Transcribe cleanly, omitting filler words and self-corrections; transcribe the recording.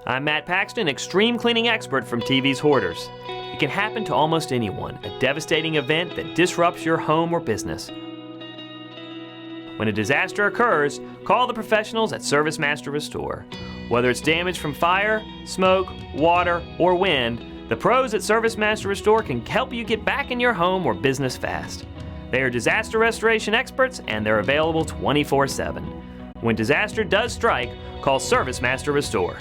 I'm Matt Paxton, extreme cleaning expert from TV's Hoarders. It can happen to almost anyone, a devastating event that disrupts your home or business. When a disaster occurs, call the professionals at ServiceMaster Restore. Whether it's damage from fire, smoke, water, or wind, the pros at ServiceMaster Restore can help you get back in your home or business fast. They are disaster restoration experts and they're available 24/7. When disaster does strike, call ServiceMaster Restore.